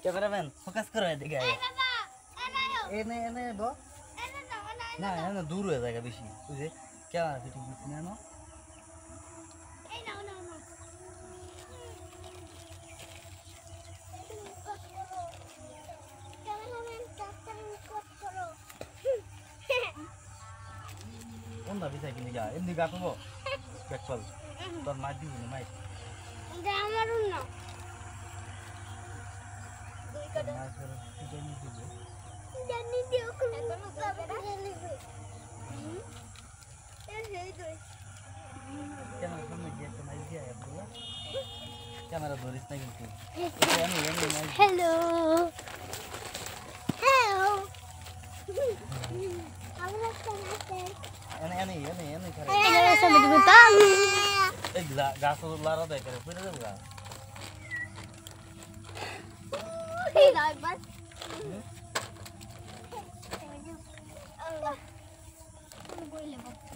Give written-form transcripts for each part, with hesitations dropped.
Cameraman focus করো এদিকে এনে গো না এনে দূর হয়ে যায় বেশি বুঝে ক্যামেরা ফিটিং করছি না কোনটা বিছাই কিনে যা এমনি গা পাবো ব্যাকপাল তোর মার দিবি না মাই আমারও না জানি দিও কোন ক্যামেরা ধরিস না কিন্তু হ্যালো হ্যালো আমরা কেন এনে করে এই সামনে দিবেন তো এই গাছ লারা দেয় করে পড়ে যাবো গা এই লাগ বাস আল্লাহ তুমি বইলে বাবা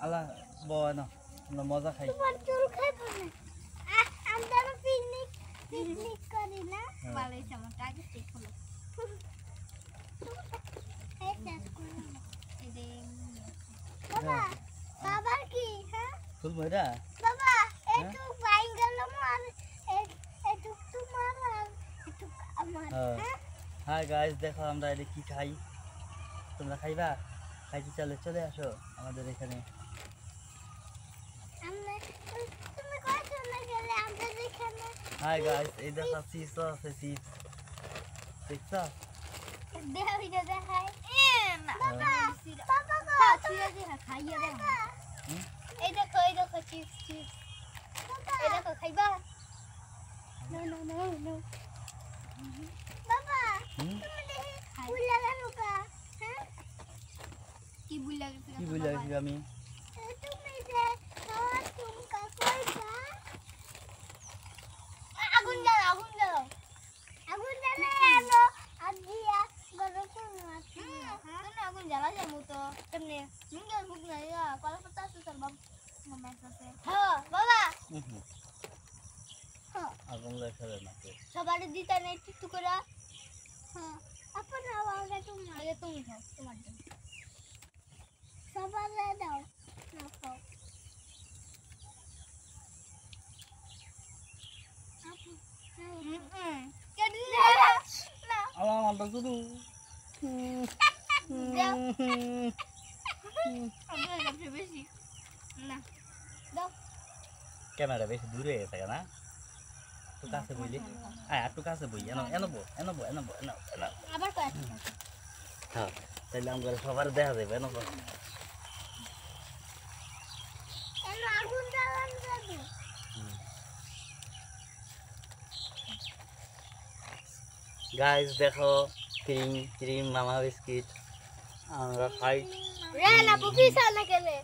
আল্লাহ বয় না আমরা মজা খাই পিকনিক করি না ভালোই আমার আগে ঠিক হলো বাবা বাবা কি হ্যাঁ ফুল মইরা বাবা একটু বাইন গেল আর একটু তোমার আর একটু আমার হ্যাঁ হাই গাইস দেখো আমরা এটা কি খাই তোমরা খাইবা খাইতে চলে আসো আমাদের এখানে তুমি কই চলে গেলে আমরা এখানে হাই গাইস এই দেখো চিপস আছে চিপস দেখছো দেখাই দেখাই বাবা বাবা গো চিরা দেখা খাইয়া দাও এই দেখো চিপস চিপস এই দেখো খাইবা নো বাবা তুমি দেখি ভুল লাগানো কা হ্যাঁ কি ভুল লাগাইছো কি ভুল লাগছে আমি তুমি যে খাওয়া তুমকা কইবা আগুন জ্বালাও আগুন জ্বালানো আজিয়া গরম করো হ্যাঁ তুমি আগুন জ্বালা যাবো তো কেমনে মিঙ্গা ভুক না ইয়া কলা পাতা আছে তোর মামা আছে হ্যাঁ বাবা হ্যাঁ আগুন লেখা না তো সবার দিতা নেই একটু করে হ্যাঁ আপন আওয়াজটা তুমি আগে তুমি খাও তোমার জন্য সবার দাও না খাও আল্লাহ মালটা শুধু ক্যামেরা বেশি দূরে গেছে না একটু কাছে বইলি একটু কাছে বই এনবো আবার হ্যাঁ তাইলে আমরা সবার দেখা যাবে এনবো আগুন জ্বালানো যাবে গাইস দেখো ক্রিম মামা বিস্কিট আমরা খাই রে না বুফিসা না গেলে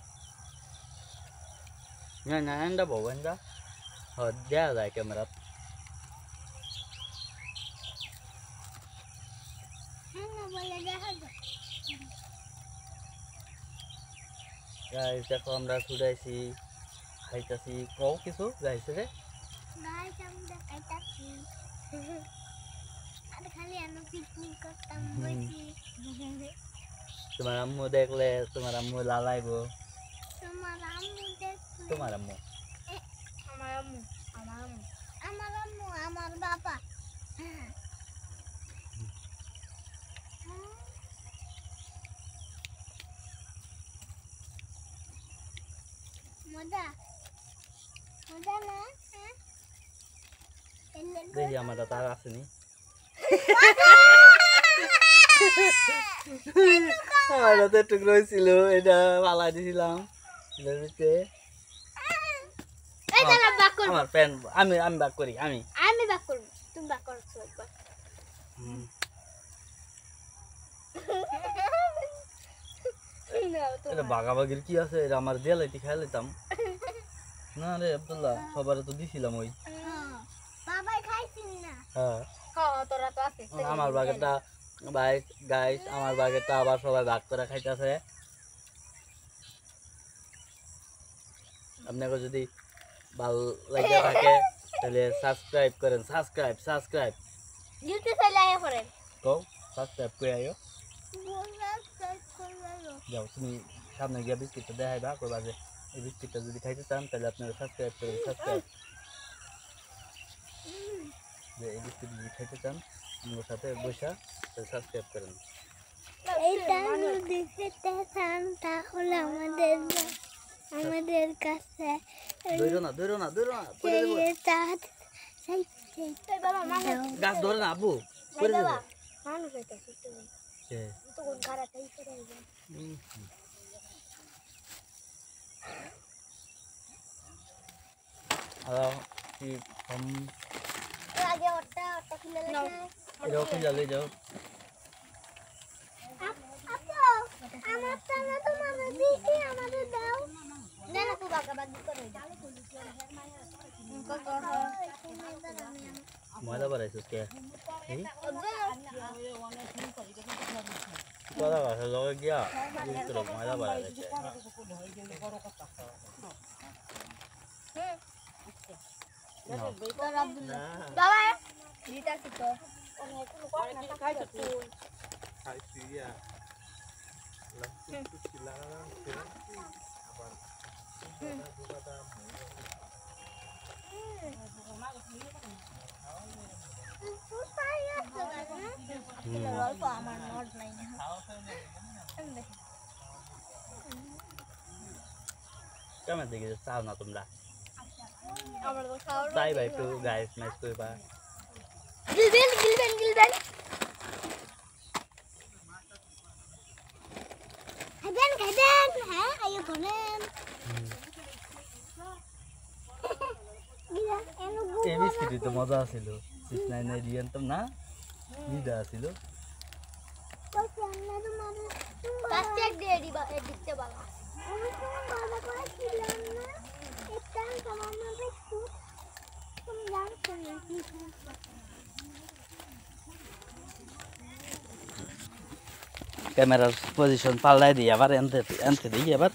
না এন্ডা বউ এন্ডা দেয়া যায় ক্যামেরা গাইস দেখো আমরা ছুটাইছি খাইতাছি কও কিছু গাইস রে গাইস আমরা খাইতাছি আর খালি আমরা পিকনিক করতাম বসি তোমার আম্মু দেখলে তোমার আম্মু লালাইবো তোমার আম্মু দেখলে তোমার আম্মু আমার বাবা মজা না দেখি আমার তার আসেনি আমার তো টুকরো ছিল এটা পালাই দিছিলাম আমার প্যান আমি বাক করি আমি বাক করব তুমি বাক করছো একবার এটা বাগাবাগির কি আছে এটা আমার দিয়ে লাইতে খাই লাইতাম না রে আব্দুল্লাহ সবার তো দিছিলাম ওই বাবাই খাইছিস না হ্যাঁ তোরা তো আছে আমার বাগানটা ভাই গাইস আমার বাগেরটা আবার সবাই ভাগ করে খাইতেছে। আপনাকে যদি ভালো লাগে থাকে তাহলে সাবস্ক্রাইব করেন, সাবস্ক্রাইব ইউটিউব চাইলে আয়া করেন কও সাবস্ক্রাইব করে আইও। যাও তুমি সামনে গিয়ে বিস্কিটটা দেখাইবা, কইবা যে এই বিস্কিটটা যদি খাইতে চান তাহলে আপনারা সাবস্ক্রাইব করেন, সাবস্ক্রাইব যে এই বিস্কিট যদি খাইতে চান আমার সাথে বসা তাহলে সাবস্ক্রাইব করেন। এইটা যদি খেতে চান তাহলে আমাদের কাছে দৌড়ো না পড়ে যাবো। গাছ ধরে না আবু পড়ে যাবে। মানুষ হইতাছে তো কোন খারাপটাই করে কি আগে ওটা খুলে এটাও খুঁজে লই যাও। আমার টানা তোমাদের দিকে আমাদের দাও না না তো বাগাবাগি করে ময়লা বাড়াইছিস কে? কথা কথা লগে গিয়া ময়লা বাড়াইছে। বাবা দিতা তো কেমন দেখি চাও না তোমরা তাই ভাই একটু গাইস ম্যাচ করবা। গিলবেন খাইবেন হ্যাঁ আইও বলেন এই বিস্কিটই তো মজা আছিল, 699 দিয়ে আনতাম না, নিদা আছিল। প্লাস্টিক দিয়ে দিবা দিতে বাবা বাবা করে ছিলাম না একটা সামান্য একটু তুমি জানতে না কি ক্যামেরার পজিশন পাল্লাই দিই আবার এনতে দিই এবার।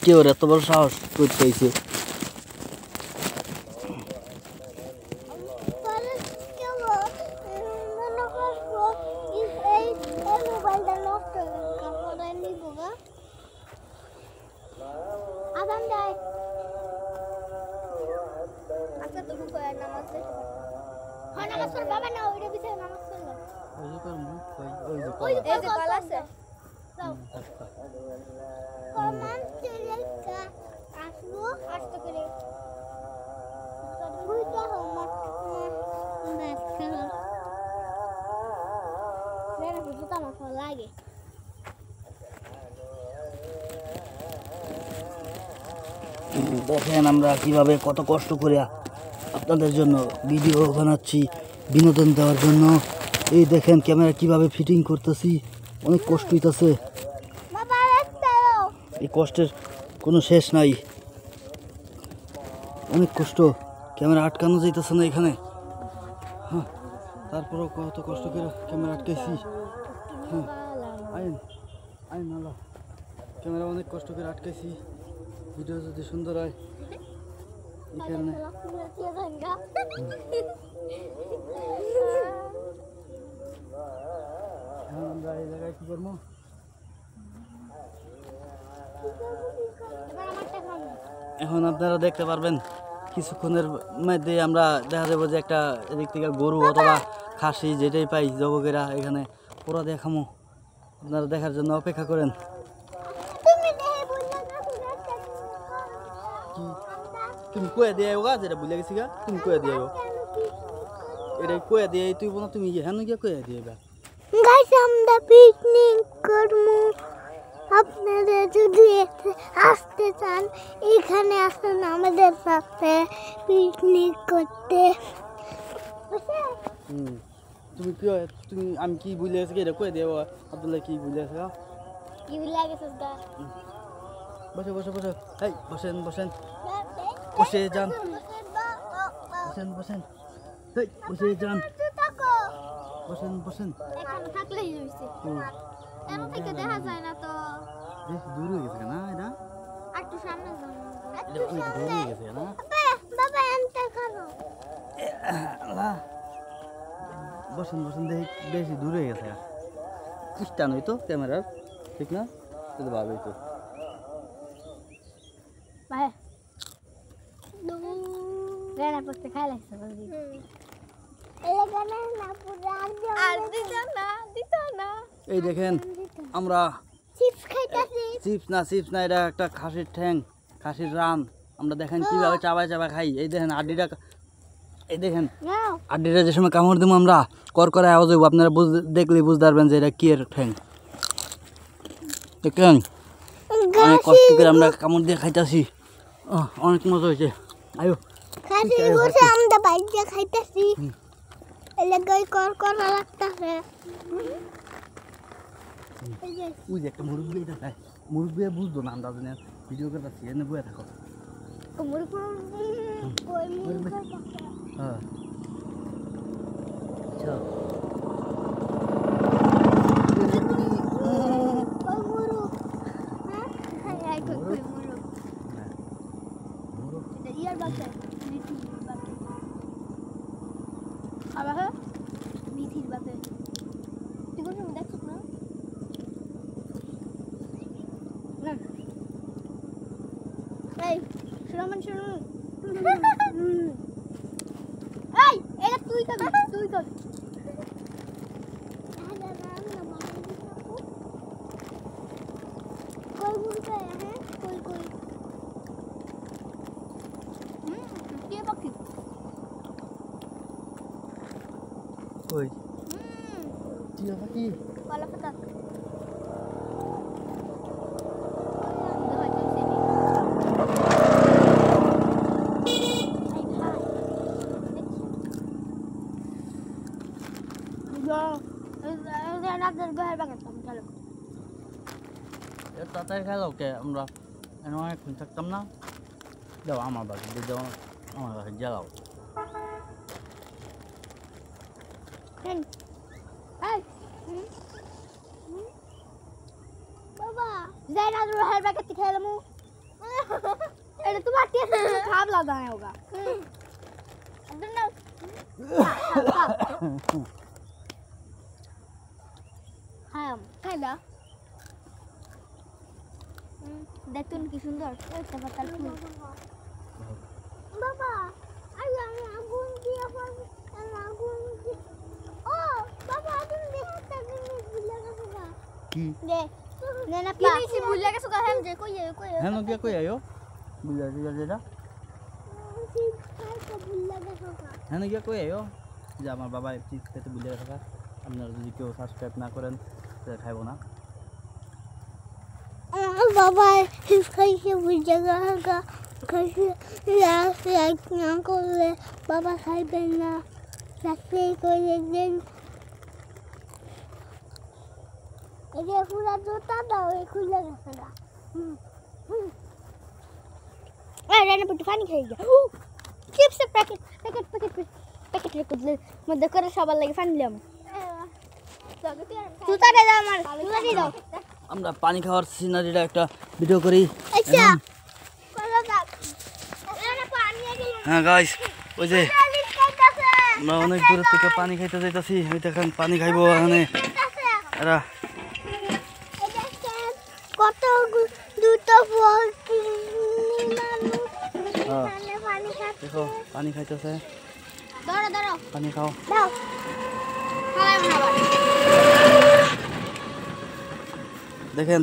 কি ওর এত বড় সাহস করতে হয়েছে? বাবা না ওইটা পিছে নামাজ পড়লো ওই যে কল আছে যাও কমান তেলেকা আসবো আসতে করে বুইটা হমা বাস করো নেনা বুঝতা না ফল লাগে দেখেন আমরা কিভাবে কত কষ্ট করে আপনাদের জন্য ভিডিও বানাচ্ছি বিনোদন দেওয়ার জন্য। এই দেখেন ক্যামেরা কিভাবে ফিটিং করতেছি, অনেক কষ্ট হইতেছে। এই কষ্টের কোনো শেষ নাই, অনেক কষ্ট। ক্যামেরা আটকানো যাইতেছে না এখানে, হ্যাঁ তারপরেও কত কষ্ট করে ক্যামেরা আটকাইছি। হ্যাঁ আইন নালা ক্যামেরা অনেক কষ্ট করে আটকাইছি, ভিডিও যদি সুন্দর হয় এই কারণে। আমরা এই জায়গায় কি করবো? এখন আপনারা দেখতে পারবেন কিছুক্ষণের মধ্যে আমরা দেখা যাবো যে একটা এদিক থেকে গরু অথবা খাসি যেটাই পাই জবকেরা এখানে পুরো দেখামো। আপনারা দেখার জন্য অপেক্ষা করেন। তুমি কয়ে দিয়ে গা যেটা বুঝলে গেছি গা, তুমি কয়ে দিয়ে এটা কয়ে দিয়ে তুই বলো তুমি হ্যাঁ গিয়ে কয়ে দিয়ে গা। গাইস আমরা পিকনিক করব, আপনারা যদি আসতে চান এখানে আসুন আমাদের সাথে পিকনিক করতে। তুমি কি তুমি আমি কি বুঝলে গেছি এটা কয়ে দিয়ে আব্দুল্লাহ কি বুঝলে গেছে কি বুঝলে গেছে গা? বসে বসে বসে এই বসেন বসে যান, বসেন বসেন এই বসে যান থাকো বসেন বসেন এখানে থাকলেই হইছে এমন থেকে দেখা যায় না তো বেশ দূর হয়ে গেছে না এটা একটু সামনে যাও এটা অনেক দূর হয়ে গেছে না বাবা এনতে করো আল্লাহ বসেন বসেন দেখি বেশি দূর হয়ে গেছে স্ট্যান্ড হইতো ক্যামেরার ঠিক না এটা ভালো হইতো ভাই গানা পড়তে খাই লাগছে বলবি এলে গানা না পুরো আর দিত না এই দেখেন আমরা চিপস খাইতাছি চিপস না এটা একটা খাসির ঠ্যাং খাসির রান আমরা দেখেন কিভাবে চাবাই চাবাই খাই এই দেখেন আড্ডিটা এই দেখেন নাও আড্ডিটা যে সময় কামড় দেবো আমরা কর করে আওয়াজ হইব আপনারা দেখলেই বুঝতে পারবেন যে এটা কি এর ঠ্যাং দেখেন অনেক কষ্ট করে আমরা কামড় দিয়ে খাইতেছি অনেক মজা হয়েছে আয়ো খাসি বসে আমরা বাইরে খাইতাছি এলে গই কর কর লাগতাছে ওই যে একটা মুরব্বী এটা খায় মুরব্বী বুঝতো না আমরা জানি ভিডিও করতেছি এনে বয়ে থাকো হ্যাঁ আচ্ছা তুই তো कोई मुर्गा है कोई ये पक्षी ওই টিয়া পাখি वाला पता তাড়াতাড়ি খাই দাও কে আমরা অনেকক্ষণ থাকতাম না দাও আমার বাড়ি দাও আমার কাছে জ্বালাও বাবা যাই না তোর হেলবা কেটে খেলাম এটা তোমার টেস্ট খারাপ লাগা না होगा হ্যাঁ খাইলা দেখুন কি সুন্দর একটা পাতার ফুল বাবা আমি আগুন দিয়ে আগুন ও বাবা আগুন দিয়ে হাতটা ভুলে গেছো না কি দে না পা কি ভুলে গেছো কা हम যে কই হ্যাঁ নো কই আয়ো বুঝা দিলা যেটা ভুলে গেছো হ্যাঁ গিয়া কই আয়ো যে আমার বাবা চিজ খেতে ভুলে গেছে আপনারা যদি কেউ সাবস্ক্রাইব না করেন তাহলে খাইবো না बाबा खाइए भुजा का खाइए लाइक ना करे बाबा खाई बेना लगते कोई दिन ये पूरा जोता दाओ ये खुला गया रहने पर पानी खाई गया चिप्स पैकेट रख दे मत कर सवाल लगे पानी ले जूता दे दाओ हमार जूता दे दाओ আমরা পানি খাওয়ার সিনারিটা একটা ভিডিও করি আচ্ছা কলা দাও এখানে পানি গেল হ্যাঁ গাইস ওই যে আমরা অনেক দূর থেকে পানি খাইতে যাইতাছি ওই দেখেন পানি খাইবো এখানে এরা কত দুটো ফল পানি দেখো পানি খাইতেছে দাঁড়াও পানি খাও দাও দেখেন